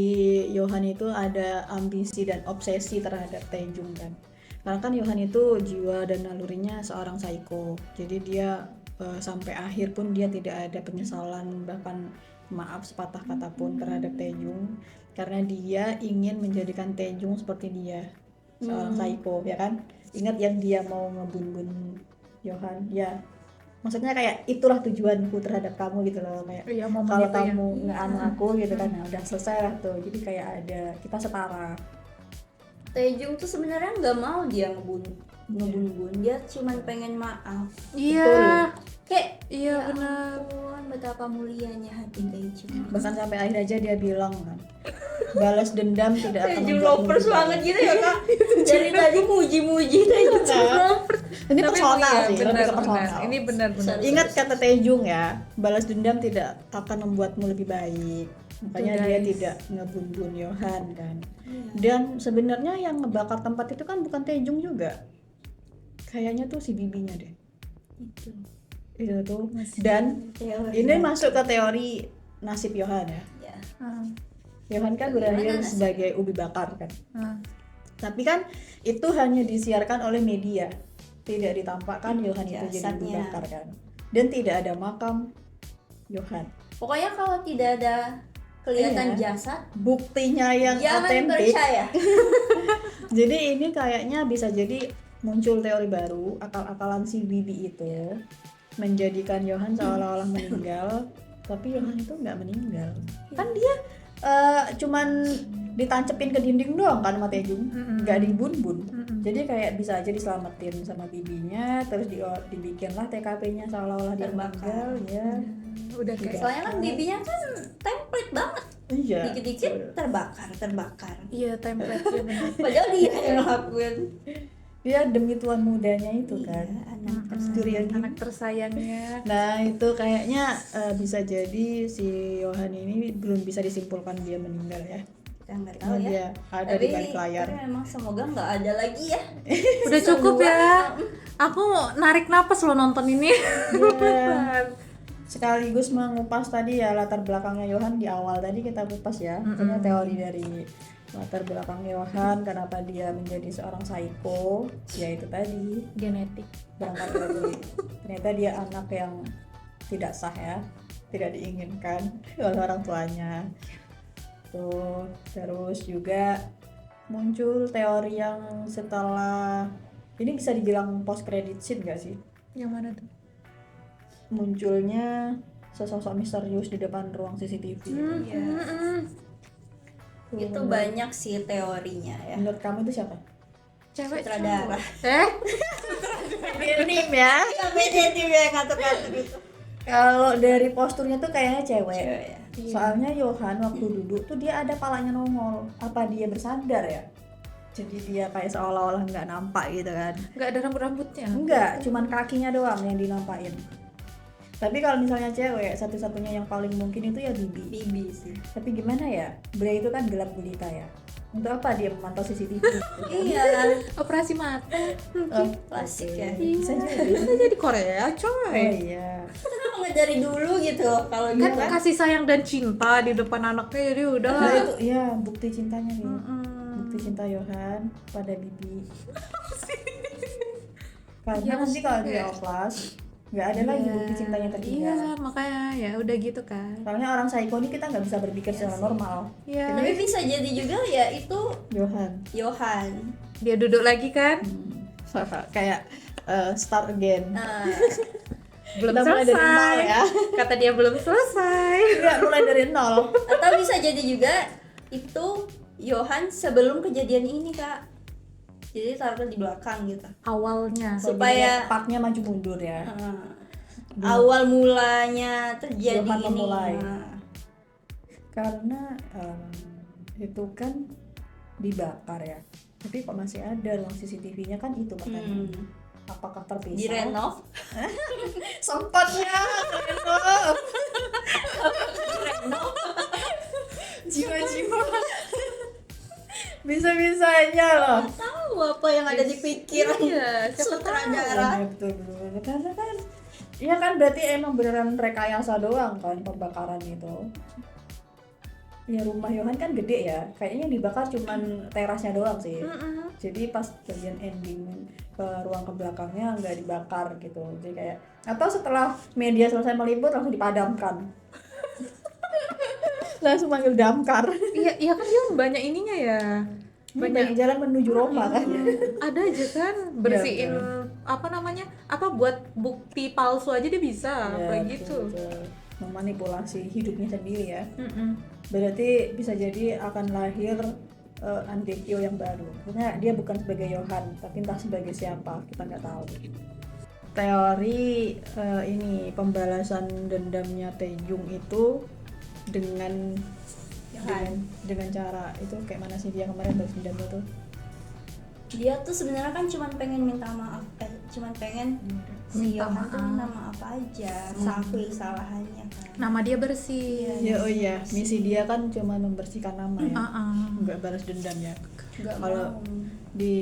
Yohan itu ada ambisi dan obsesi terhadap Taejung kan. Karena kan Yohan itu jiwa dan nalurinya seorang psycho. Jadi dia sampai akhir pun dia tidak ada penyesalan, bahkan maaf sepatah kata pun terhadap Taejung, karena dia ingin menjadikan Taejung seperti dia, seorang psycho, ya kan? Ingat yang dia mau ngebun-bun Yohan, ya. Maksudnya kayak itulah tujuanku terhadap kamu gitu loh, kayak
Iya, momen
kalau
itu ya.
kamu ngeanu aku gitu kan, nah udah selesai lah tuh. Jadi kayak ada kita setara.
Taejung tuh sebenarnya nggak mau dia ngebun-bun, dia cuman pengen maaf.
Iya.
Kayak
Iya
ya
benar.
ampun, betapa mulianya hati Taejung.
Bahkan sampai akhir aja dia bilang kan, balas dendam tidak akan
Taejung
membuatmu
lovers
lebih
banget
baik.
gitu ya Kak. Dari tadi muji-muji Taejung lovers.
Ini
Tapi
personal
iya,
sih, lebih ke
benar.
personal.
Ini benar-benar.
Ingat kata Taejung ya, balas dendam tidak akan membuatmu lebih baik. Makanya
Betul,
dia
guys.
tidak ngebun-bun Yohan kan. Dan sebenarnya yang ngebakar tempat itu kan bukan Taejung juga. Kayaknya tuh si bibinya deh. Itu tuh. Dan
Teori.
ini masuk ke teori nasib Yohan ya.
Ya.
Yohan kan
Bagaimana
berakhir
nasib?
sebagai ubi bakar kan.
Nah,
Tapi kan itu hanya disiarkan oleh media. Tidak ditampakkan Yohan itu jadi ubi
Jasadnya.
bakar kan. Dan tidak ada makam Yohan.
Pokoknya kalau tidak ada kelihatan
Iya.
jasad,
Buktinya yang
jangan
otentik.
percaya.
Jadi ini kayaknya bisa jadi muncul teori baru, akal-akalan si Bibi itu menjadikan Yohan seolah-olah meninggal, tapi Yohan itu nggak meninggal. Kan dia cuman ditancepin ke dinding doang kan sama Taejung, nggak dibun-bun. Jadi kayak bisa aja diselamatin sama bibinya, terus dibikinlah TKP-nya seolah-olah dia meninggal, ya.
udah kayak
Soalnya kan bibinya kan template banget.
Iya.
Dikit-dikit terbakar.
iya template-nya benar.
Padahal dia yang ngelakuin.
Dia demi tuan mudanya itu kan.
Anak
Durian gini.
Anak tersayangnya.
Nah itu kayaknya bisa jadi si Yohan ini belum bisa disimpulkan dia meninggal ya.
kita nggak tahu
Karena
ya.
dia ada di balik layar.
Tapi memang semoga nggak ada lagi ya.
Udah cukup ya. Aku narik napas lo nonton ini.
Dia sekaligus mengupas tadi ya latar belakangnya Yohan di awal tadi kita kupas ya. Maksudnya teori dari latar belakang Yohan, kenapa dia menjadi seorang psycho, ya itu tadi
Genetik.
berangkat dari ternyata dia anak yang tidak sah ya, tidak diinginkan oleh orang tuanya. Tuh, terus juga muncul teori yang setelah ini bisa dibilang post credit scene gak sih?
Yang mana tuh?
Munculnya sesosok misterius di depan ruang CCTV.
Iya. Itu banyak sih teorinya ya.
Menurut kamu itu siapa?
Cewek
Sutradara.
Film ya.
Iya, beda juga yang ngatur-ngatur itu.
Kalau dari posturnya tuh kayaknya cewek.
Cewek ya.
Soalnya Yohan waktu duduk tuh dia ada palanya nongol. Apa dia bersandar ya? Jadi dia kayak seolah-olah nggak nampak gitu kan?
nggak ada rambut-rambutnya.
Enggak, cuman kakinya doang yang dinampakin. Tapi kalau misalnya cewek, satu-satunya yang paling mungkin itu ya Bibi.
Bibi sih.
Tapi gimana ya? Bray itu kan gelap gulita ya. Untuk apa dia memantau CCTV?
Iya.
Operasi mata.
Oh,
Klasik
oke.
ya.
Bisa jadi.
Bisa jadi Korea coy.
Oh iya.
Kenapa nggak dari dulu gitu kalau
Kan
gitu kan?
kasih sayang dan cinta di depan anaknya jadi udah
Nah
lah.
itu ya bukti cintanya nih. Bukti cinta Yohan pada Bibi. Karena
Iya,
nanti kalau
maksudnya
dia oplas nggak ada lagi bukti cintanya
Iya,
tertinggal.
makanya ya udah gitu kan.
Soalnya orang psycho ini kita nggak bisa berpikir secara normal.
Iya,
Tapi bisa jadi juga ya itu
Johan
Johan.
dia duduk lagi kan.
kayak start again.
Belum
Kita mulai dari nol
selesai.
ya.
Kata dia belum selesai.
Nggak, mulai dari nol.
Atau bisa jadi juga itu Johan sebelum kejadian ini Kak. Jadi taruh di belakang gitu.
Awalnya.
Supaya
partnya maju mundur ya.
Awal mulanya terjadi
Johan
ini.
memulai.
Nah,
Karena itu kan dibakar ya. Tapi kok masih ada ruang CCTV-nya kan itu pertanyaan. Apakah terpisah?
direnov.
Sempatnya renov. Jiwa-jiwa. Bisa-bisanya loh.
Tahu apa yang ada di pikiran
Iya, siapa
sutradara.
Iya, betul. Karena kan ya kan berarti emang beneran rekayasa doang kan pembakaran itu. Ya rumah Yohan kan gede ya. Kayaknya yang dibakar cuman terasnya doang sih. Jadi pas bagian ending ke ruang ke belakangnya nggak dibakar gitu. Jadi kayak atau setelah media selesai meliput langsung dipadamkan. Langsung panggil damkar.
Iya, iya kan dia banyak ininya ya.
Banyak jalan menuju Roma kan.
Ada aja kan bersihin
Iya,
apa namanya? Apa buat bukti palsu aja dia bisa kayak gitu.
betul. Memanipulasi hidupnya sendiri ya.
Mm-mm.
Berarti bisa jadi akan lahir Andekyo yang baru. Karena dia bukan sebagai Johan, tapi entah sebagai siapa, kita nggak tahu. Teori ini pembalasan dendamnya Taejung itu dengan dengan cara itu kayak mana sih dia kemarin balas dendamnya tuh?
Dia tuh sebenarnya kan cuma pengen minta maaf, cuma pengen si
Minta
Johan tuh
maaf.
minta maaf aja, mengakui kesalahannya kan.
Nama dia bersih.
Ya oh iya, misi dia kan cuma membersihkan nama ya,
Uh-uh.
nggak balas dendam ya.
Nggak
Kalau
mau.
di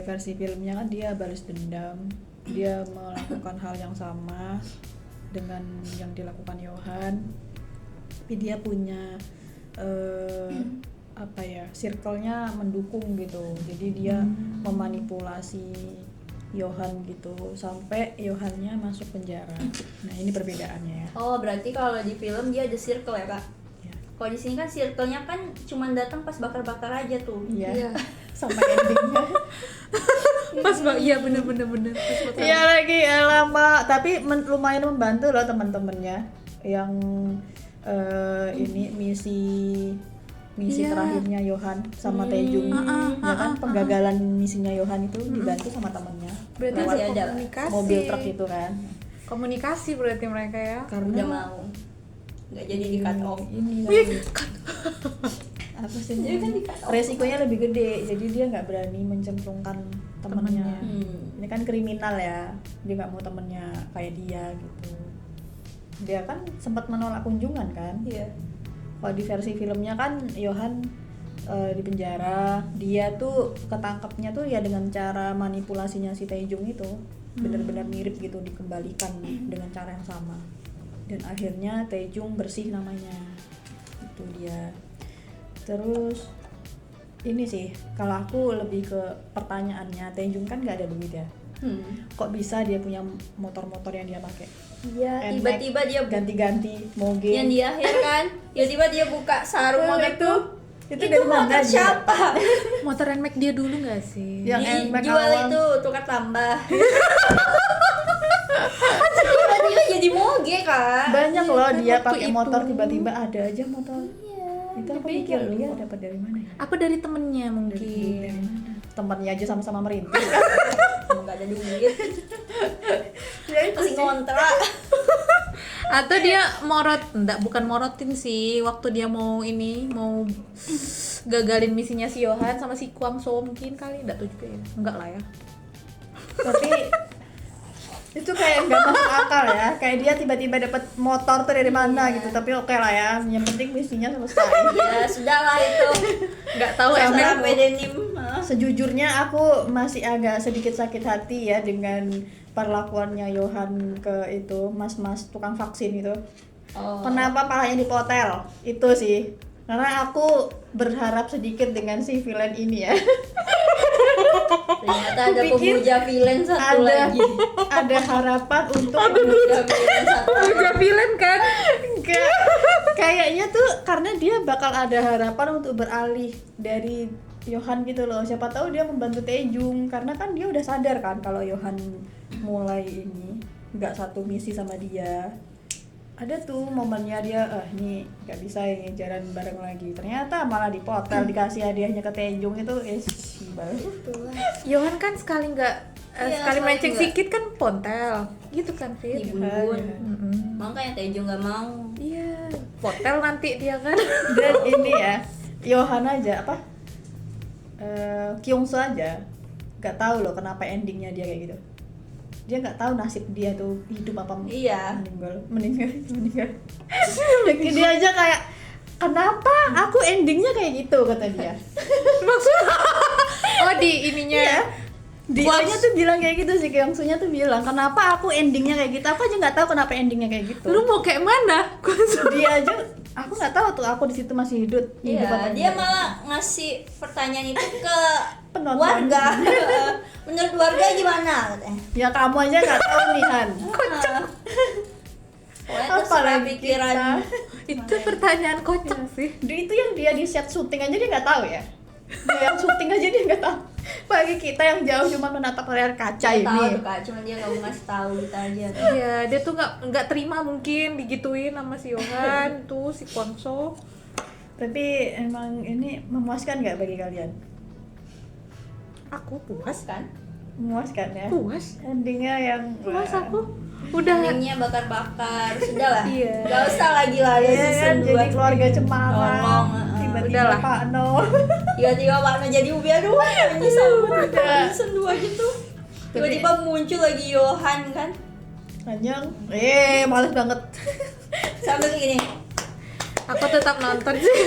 versi filmnya kan dia balas dendam, dia melakukan hal yang sama dengan yang dilakukan Johan, tapi dia punya apa ya, circle-nya mendukung gitu, jadi dia memanipulasi Johan gitu sampai Johannya masuk penjara. Nah ini perbedaannya ya.
Oh berarti kalau di film dia ada circle ya Kak?
Ya.
Kalau di sini kan circle-nya kan cuma datang pas bakar-bakar aja tuh.
Iya.
Iya.
Sampai endingnya.
Pas iya bener. Pas bakal.
Iya lagi lama, tapi lumayan membantu loh teman-temannya yang ini misi
Iya.
terakhirnya Johan sama Taejung. Ya kan penggagalan misinya Johan itu dibantu sama temannya.
Berarti
Masih
ada
ada
komunikasi.
Mobil truk itu kan.
Komunikasi berarti mereka ya.
Udah
Karena
mau. Nggak jadi di cut off.
ini
Wih,
apa sih?
Jadi kan di cut off.
Resikonya lebih gede, jadi dia nggak berani mencemplungkan temannya.
Temennya.
Ini kan kriminal ya, dia nggak mau temennya kayak dia gitu. Dia kan sempat menolak kunjungan kan.
Iya.
Kalau di versi filmnya kan Johan di penjara, dia tuh ketangkepnya tuh ya dengan cara manipulasinya si Taejung itu, benar-benar mirip gitu, dikembalikan dengan cara yang sama. Dan akhirnya Taejung bersih namanya, itu dia. Terus ini sih, kalau aku lebih ke pertanyaannya, Taejung kan nggak ada duit ya, kok bisa dia punya motor-motor yang dia pakai?
Iya,
NMAX,
tiba-tiba dia
ganti-ganti moge.
yang di akhir kan, tiba-tiba dia buka sarung motor tuh.
itu dari mana
motor
aja?
siapa?
motor NMAX dia dulu nggak sih?
Yang NMAX
Dijual
awal.
itu tukar tambah. Tiba-tiba jadi moge kan.
Banyak loh dia
waktu
pakai
itu.
motor, tiba-tiba ada aja motor.
Iya.
Itu aku
beda
mikir
loh.
dia dapat dari mana ya?
Apa dari temennya
Dari
mungkin?
mana? Temannya aja sama-sama merintis.
Emang gak ada duit.
Ya itu
Masih
sih.
ngontrak.
Atau dia bukan morotin sih, waktu dia mau gagalin misinya si Johan sama si Kwang So mungkin kali, enggak tahu juga ya. Enggak lah ya.
Tapi itu kayak nggak masuk akal ya, kayak dia tiba-tiba dapat motor tuh dari mana gitu. Tapi oke lah ya, yang penting misinya selesai.
Ya sudahlah itu.
Enggak tahu ya.
Sampai denim.
Sejujurnya aku masih agak sedikit sakit hati ya dengan perlakuannya Johan ke itu mas-mas tukang vaksin itu.
Oh.
Kenapa palanya dipotel? Itu sih. Karena aku berharap sedikit dengan si villain ini ya.
Ternyata ada
Kupikir
pemuja villain satu lagi.
ada harapan untuk
Pemuja villain satu.
Udah villain kan?
Enggak. Kayaknya tuh karena dia bakal ada harapan untuk beralih dari Yohan gitu loh. Siapa tahu dia membantu Taejung karena kan dia udah sadar kan kalau Yohan mulai ini nggak satu misi sama dia. Ada tuh momennya dia nih nggak bisa ini jalan bareng lagi. Ternyata malah dipotel dikasih hadiahnya ke Taejung itu baru.
Yohan kan sekali nggak
Iya,
sekali
sekali
mancing
nggak.
sikit kan pontel gitu kan Fit?
Ibun-bun.
Mm-mm.
Makanya Taejung nggak mau.
Iya, pontel nanti dia kan.
Dan ini ya Yohan aja apa Kyungso aja nggak tahu loh kenapa endingnya dia kayak gitu. Dia nggak tahu nasib dia tuh hidup apa
Iya.
meninggal. Dia aja kayak kenapa aku endingnya kayak gitu kata dia.
Maksudnya oh di ininya
Iya. Dia tuh bilang kayak gitu sih, Kyungsunya tuh bilang kenapa aku endingnya kayak gitu. Aku aja nggak tahu kenapa endingnya kayak gitu.
lu mau kayak mana?
Dia aja aku nggak tahu tuh aku di situ masih hidup
Iya,
apa
dia
enggak.
malah ngasih pertanyaan itu ke
Penonton.
warga. Menurut warga gimana katanya?
Ya kamu aja nggak tahu nih Han.
Pokoknya terserah
Apalagi
pikiran.
Itu pertanyaan kocak sih.
Itu yang dia di set syuting aja dia nggak tahu ya. Dia yang syuting aja dia nggak tahu. Bagi kita yang jauh cuma menatap layar kaca
Dia tahu
ini.
tuh Kak, cuman dia nggak mau ngasih tahu kita aja.
Iya, dia tuh nggak terima mungkin digituin sama si Yohan tuh si Konso.
Tapi emang ini memuaskan nggak bagi kalian?
Aku puas
Kan?
Memuaskan ya.
puas
Endingnya yang
puas aku udah
Endingnya bakar-bakar, sudah lah.
Iya.
Gak usah lagi lah ada
Iya kan
season 2.
jadi keluarga cemara.
Tolong,
Tiba-tiba
udahlah.
Pak No.
Tiba-tiba Pak No jadi Ubi, aduh ini sama
Udah.
season 2 gitu. Tiba-tiba muncul lagi Yohan kan.
Anjang. Males banget.
Sambil gini.
aku tetap nonton sih.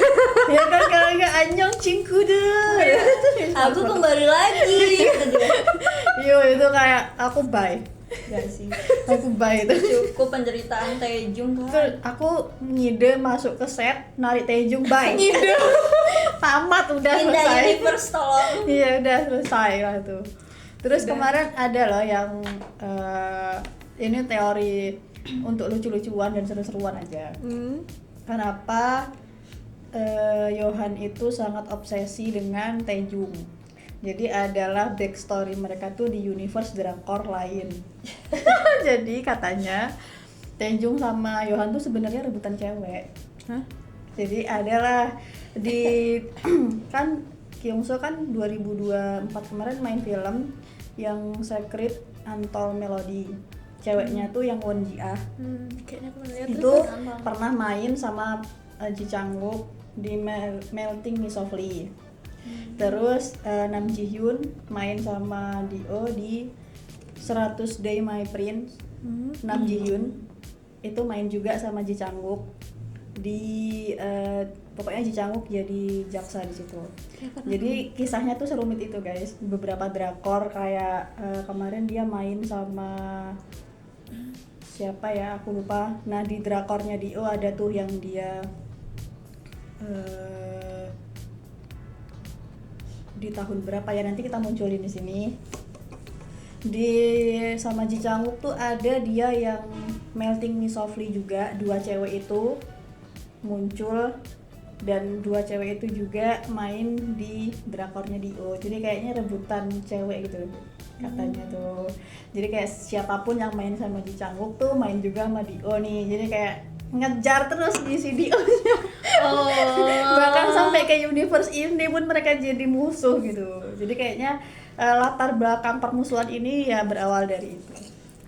Ya kan kalau nggak Anjang cingku deh.
Aku kembali lagi. Kata dia.
Yo itu kayak aku bye.
Gak sih.
Aku bye itu.
Cukup penderitaan Taejung kan.
Terus aku ngide masuk ke set, narik Taejung bye. Ngide. Tamat udah
Pindah
selesai.
universe tolong.
Iya udah selesai lah tuh. Terus kemarin ada loh yang ini teori untuk lucu-lucuan dan seru-seruan aja. Kenapa Yohan itu sangat obsesi dengan Taejung? Jadi adalah backstory mereka tuh di universe drakor lain. Jadi katanya Taejung sama Yohan tuh sebenarnya rebutan cewek.
Hah?
Jadi adalah di kan Kyungso kan 2024 kemarin main film yang Secret Untold Melody. Ceweknya tuh yang Won Ji Ah.
Kayaknya aku lihat
Itu pernah main sama Ji Chang-wook di Melting Me Softly. Terus Nam Ji Hyun main sama Dio di 100 Day My Prince. Nam Ji Hyun itu main juga sama Ji Chang-wook di pokoknya Ji Chang-wook jadi jaksa di situ. Jadi kisahnya tuh serumit itu guys. Beberapa drakor kayak kemarin dia main sama siapa ya aku lupa. Nah di drakornya Dio ada tuh yang dia di tahun berapa ya nanti kita munculin di sini. Di sama Ji Chang-wook tuh ada dia yang Melting Me Softly juga, dua cewek itu muncul dan dua cewek itu juga main di drakornya Dio. Jadi kayaknya rebutan cewek gitu katanya tuh. Jadi kayak siapapun yang main sama Ji Chang-wook tuh main juga sama Dio nih. Jadi kayak ngejar terus di si Dio-nya. Bahkan sampai ke universe ini pun mereka jadi musuh gitu. Jadi kayaknya latar belakang permusuhan ini ya berawal dari itu.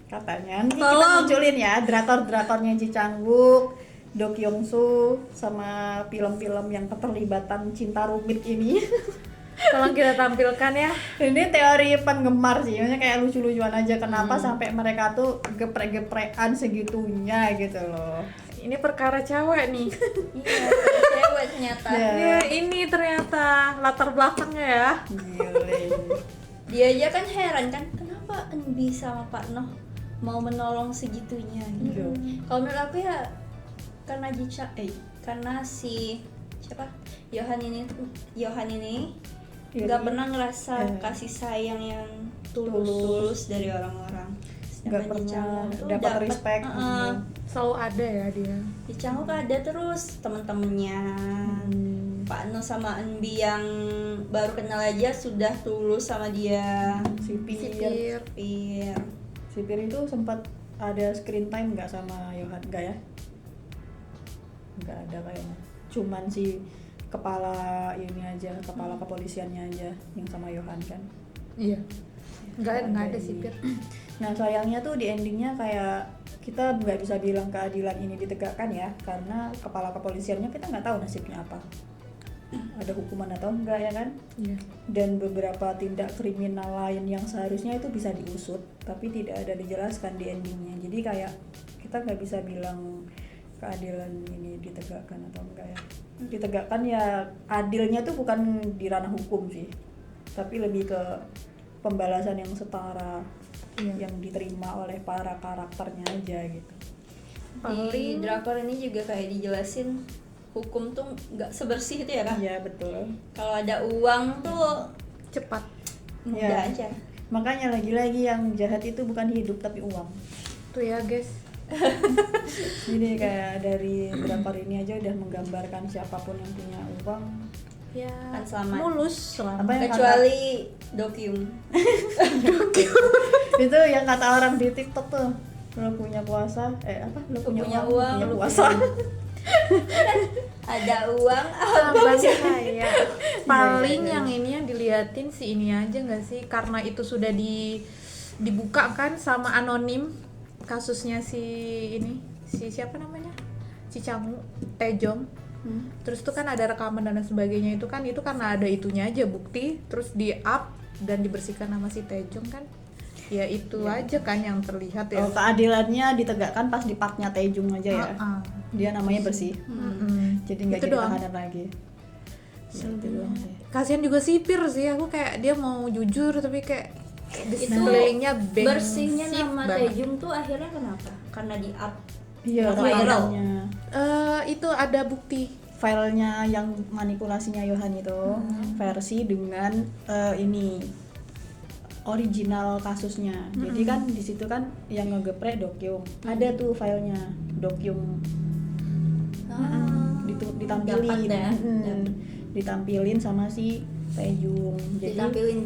Katanya nanti kita munculin ya drakor-drakornya Ji Chang-wook, Do Kyung-soo sama film-film yang keterlibatan cinta rumit ini.
tolong kita tampilkan ya.
Ini teori penggemar sih, maksudnya kayak lucu-lucuan aja kenapa sampai mereka tuh geprek-geprekan segitunya gitu loh.
Ini perkara cewek nih.
Iya, cewek ternyata.
Ya.
Ya, ini ternyata latar belakangnya ya.
Gile.
Dia aja kan heran kan, kenapa Eunbi sama Pak Noh mau menolong segitunya gitu. Kalau menurut aku ya karena karena si siapa Yohan ini nggak pernah ngerasa kasih sayang yang tulus dari orang-orang.
Nggak
Sedangkan
pernah
Canguk tuh
dapat respect.
Selalu ada ya dia.
Di Canguk ada terus temen-temennya. Pak No sama Enbi yang baru kenal aja sudah tulus sama dia.
Sipir.
Sipir.
Sipir itu sempat ada screen time nggak sama Yohan? Nggak ya? Nggak ada kayaknya. Cuman si kepala ini aja, kepala kepolisiannya aja yang sama Yohan kan.
Iya. Nggak ada sipir.
Nah sayangnya tuh di endingnya kayak kita nggak bisa bilang keadilan ini ditegakkan ya, karena kepala kepolisiannya kita nggak tahu nasibnya apa, ada hukuman atau enggak ya kan.
Iya.
Dan beberapa tindak kriminal lain yang seharusnya itu bisa diusut tapi tidak ada dijelaskan di endingnya. Jadi kayak kita nggak bisa bilang keadilan ini ditegakkan atau enggak ya. Ditegakkan ya, adilnya tuh bukan di ranah hukum sih, tapi lebih ke pembalasan yang setara yang diterima oleh para karakternya aja gitu.
Di drakor ini juga kayak dijelasin hukum tuh nggak sebersih itu ya kan.
Iya betul.
Kalau ada uang tuh
Cepat.
mudah
Ya.
aja.
Makanya lagi-lagi yang jahat itu bukan hidup tapi uang.
Tuh ya guys.
Jadi kayak dari drakor ini aja udah menggambarkan siapapun yang punya uang
Ya.
Kan selamat.
Mulus.
apa yang
Kecuali Dokyung.
itu yang kata orang di TikTok tuh, lo punya kuasa lo punya uang, punya
lo
kuasa.
Ada uang
Abang saya paling yang ini yang diliatin si ini aja nggak sih, karena itu sudah dibuka kan sama anonim kasusnya si siapa namanya, si Canguk Taejong. Terus tuh kan ada rekaman dan sebagainya, itu karena ada itunya aja bukti, terus di up dan dibersihkan sama si Taejong kan. Ya itu aja kan yang terlihat ya.
Oh, keadilannya ditegakkan pas di partnya Taejung aja ya. Dia namanya bersih. Jadi nggak
Itu
jadi
doang.
tahanan lagi. Ya, itu doang sih.
Kasian juga sipir sih, aku kayak dia mau jujur tapi kayak di
itu
sekelilingnya
bersihnya
bengsih
nama
banget.
Taejung tuh akhirnya kenapa? Karena di up.
Iya,
Viral.
rekamannya.
Itu ada bukti.
Filenya yang manipulasinya Yohan itu versi dengan ini original kasusnya. Jadi kan di situ kan yang ngegeprek Dokyung. Ada tuh filenya Dokyung ditampilin.
Dapat ya?
Ditampilin sama si Taejung. Jadi
Ditampilin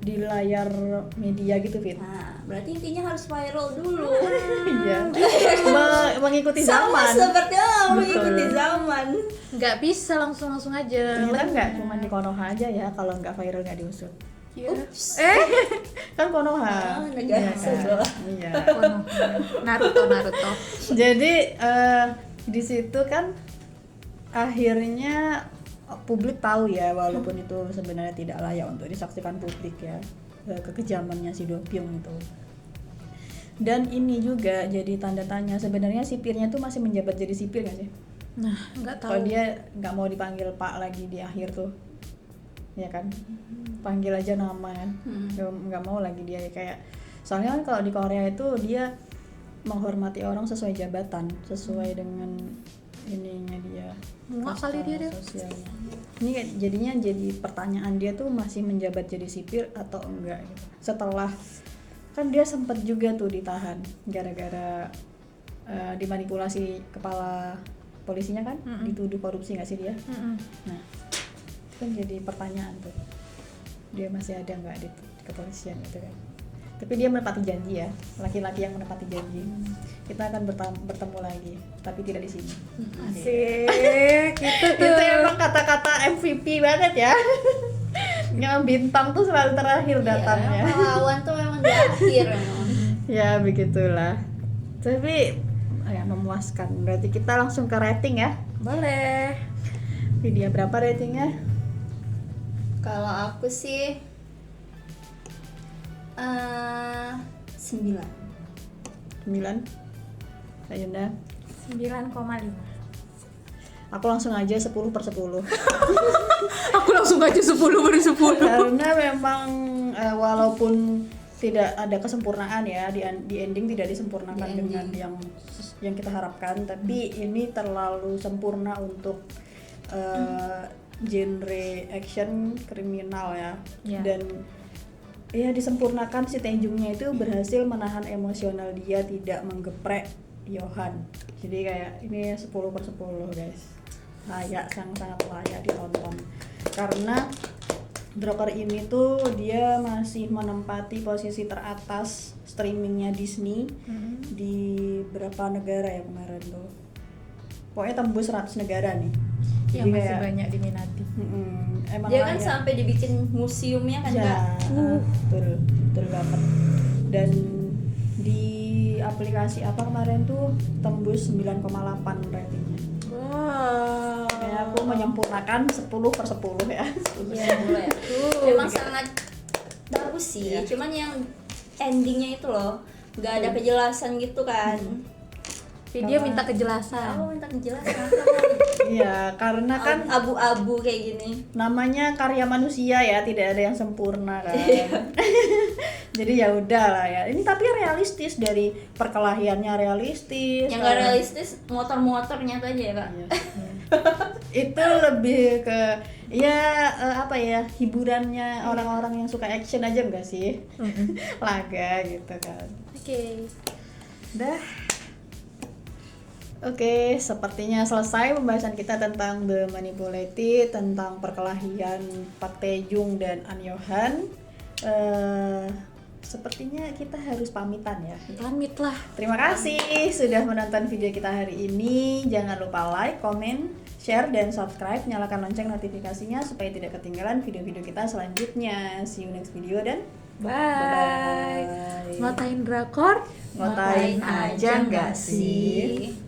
di layar media gitu, Fit.
nah, berarti intinya harus viral dulu.
Iya. Mengikuti
Sama
zaman.
seperti mengikuti
Betul.
zaman.
Nggak bisa langsung aja.
Ternyata nggak cuma di Konoha aja ya, kalau nggak viral nggak diusut.
Ups.
Kan Konoha.
Negara
Iya kan?
sebelah.
Iya.
Naruto.
Jadi di situ kan akhirnya publik tahu ya, walaupun itu sebenarnya tidak layak untuk disaksikan publik ya, kekejamannya si Dokyung itu. Dan ini juga jadi tanda tanya, sebenarnya sipirnya tuh masih menjabat jadi sipir nggak sih?
Nah, nggak tahu.
Kalau dia nggak mau dipanggil Pak lagi di akhir tuh, ya kan? Panggil aja nama kan, nggak mau lagi dia kayak. Soalnya kan kalau di Korea itu dia menghormati orang sesuai jabatan, sesuai dengan ininya dia.
Muak kali dia.
Sosialnya. Ini jadinya jadi pertanyaan, dia tuh masih menjabat jadi sipir atau enggak gitu. Setelah kan dia sempat juga tuh ditahan gara-gara dimanipulasi kepala polisinya kan, dituduh korupsi nggak sih dia? Nah, itu kan jadi pertanyaan tuh, dia masih ada nggak di kepolisian gitu kan? Tapi dia menepati janji ya, laki-laki yang menepati janji. Kita akan bertemu lagi, tapi tidak di sini.
Asik, gitu tuh.
Itu emang kata-kata MVP banget ya. Yang bintang tuh selalu terakhir datangnya.
Pahlawan tuh memang di akhir memang.
Ya begitulah. Tapi ya memuaskan. Berarti kita langsung ke rating ya.
Boleh.
Video berapa ratingnya?
Kalau aku sih 9.
9. Kak Yunda.
9,5.
Aku langsung aja 10/10.
Aku langsung aja 10/10.
Karena memang walaupun tidak ada kesempurnaan ya, di ending tidak disempurnakan
Di ending.
dengan yang kita harapkan, tapi ini terlalu sempurna untuk genre action kriminal ya.
Ya.
Dan ya disempurnakan, si Taejungnya itu berhasil menahan emosional dia, tidak menggeprek Yohan. Jadi kayak ini 10/10 guys, layak, sangat layak ditonton. Karena drakor ini tuh dia masih menempati posisi teratas streamingnya Disney di berapa negara ya kemarin tuh, pokoknya tembus 100 negara nih.
Yang masih banyak diminati.
Emang
Dia kan
layak.
sampai dibikin museumnya kan
Ya,
Kak.
betul banget. Dan di aplikasi apa kemarin tuh tembus 9,8 ratingnya.
Wow.
Kayak aku menyempurnakan 10/10 ya.
Iya, boleh. Emang sangat bagus sih.
Iya.
Cuman yang endingnya itu loh, nggak ada kejelasan gitu kan.
Video minta kejelasan.
Aku minta kejelasan.
Iya, karena kan
abu-abu kayak gini.
namanya karya manusia ya, tidak ada yang sempurna kan. Jadi ya udah lah ya. Ini tapi realistis, dari perkelahiannya realistis.
Yang nggak realistis motor-motornya tuh aja ya Kak.
Iya. Itu lebih ke ya apa ya, hiburannya orang-orang yang suka action aja enggak sih? Laga gitu kan.
Oke.
Dah. Oke, sepertinya selesai pembahasan kita tentang The Manipulated, tentang perkelahian Park Tae-jung dan An Yo-han. Sepertinya kita harus pamitan ya.
Pamit lah.
Terima kasih sudah menonton video kita hari ini. Jangan lupa like, comment, share, dan subscribe. Nyalakan lonceng notifikasinya supaya tidak ketinggalan video-video kita selanjutnya. See you next video dan
Bye.
bye-bye.
Ngotain drakor.
Ngotain aja nggak sih?